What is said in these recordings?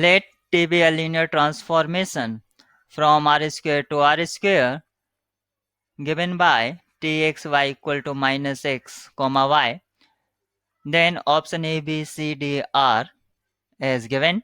Let T be a linear transformation from R square to R square given by Txy equal to minus x comma y. Then option A, B, C, D are as given.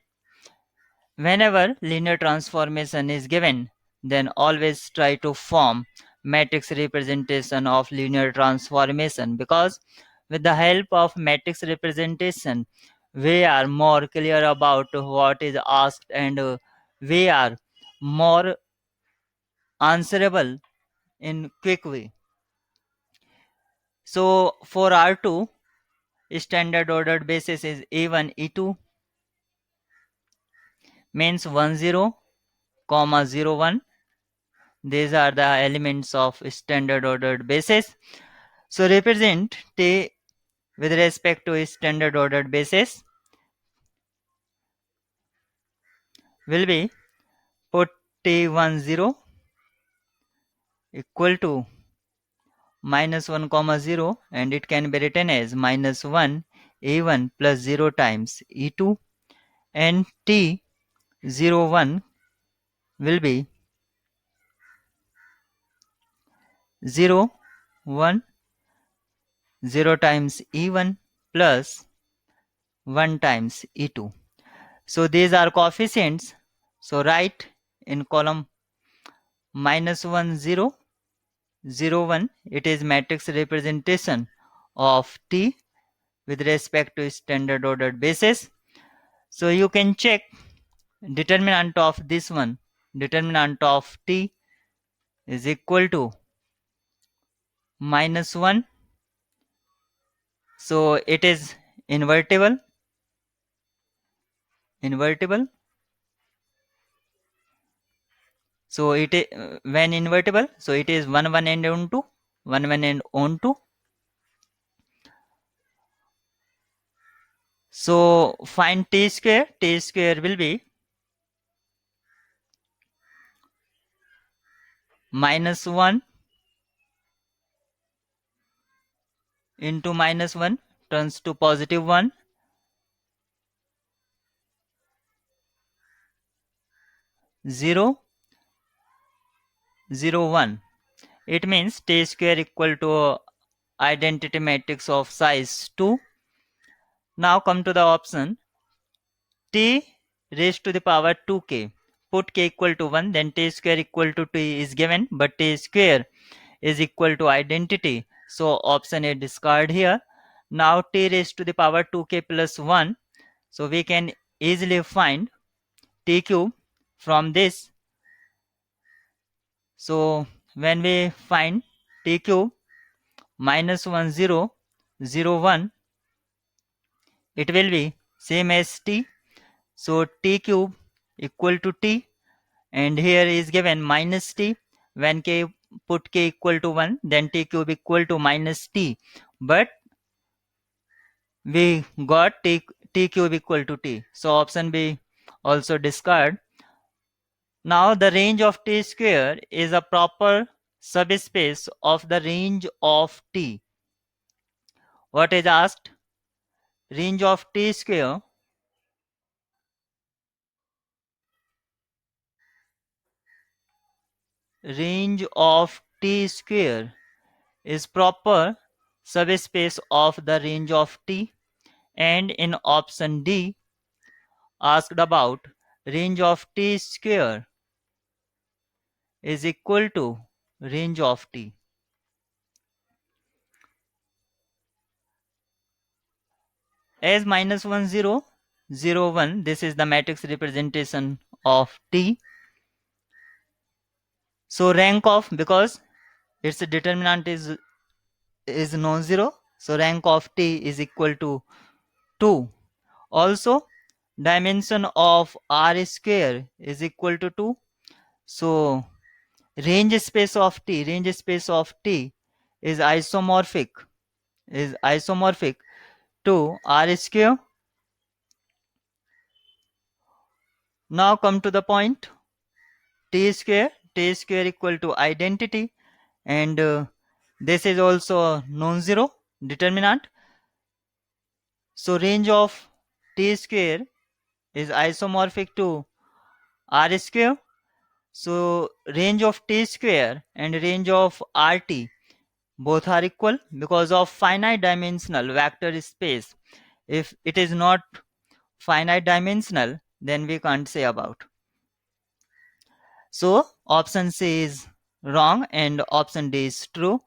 Whenever linear transformation is given, then always try to form matrix representation of linear transformation, because with the help of matrix representation we are more clear about what is asked, and we are more answerable in quick way. So for R2, standard ordered basis is E1, E2, means 1 0 comma 0 1. These are the elements of standard ordered basis. So represent T with respect to standard ordered basis will be put T10 equal to minus 1 comma 0, and it can be written as minus 1 A1 plus 0 times E2, and T01 will be 0 1 0 times E1 plus 1 times E2. So these are coefficients. So write in column minus 1 0 0 1, it is matrix representation of T with respect to standard ordered basis. So you can check determinant of this one. Determinant of T is equal to minus 1. So it is invertible. So it is when invertible, so it is 1 1 and on 2, 1 1 and on 2. So find T square. T square will be minus 1 into minus 1 turns to positive 1, 0 0 1. It means T square equal to identity matrix of size 2. Now come to the option T raised to the power 2k. Put k equal to 1, then T square equal to T is given, but T square is equal to identity. So option A discard here. Now T raised to the power 2k plus 1. So we can easily find T cube from this. So when we find T cube minus 1 0 0 1, it will be same as T. So T cube equal to T, and here is given minus T. When k put k equal to 1, then T cube equal to minus T, but we got T cube equal to T. So option B also discard. Now the range of T square is a proper subspace of the range of T. What is asked? Range of T square is proper subspace of the range of T, and in option D asked about range of T square is equal to range of T. As minus 1 0 0 1, this is the matrix representation of T. So rank of, because its determinant is non-zero, so rank of T is equal to 2. Also dimension of R square is equal to 2. So range space of T is isomorphic to R square. Now come to the point T square equal to identity, and this is also non-zero determinant. So range of T square is isomorphic to R square. So range of T square and range of RT both are equal because of finite dimensional vector space. If it is not finite dimensional, then we can't say about. So option C is wrong and option D is true.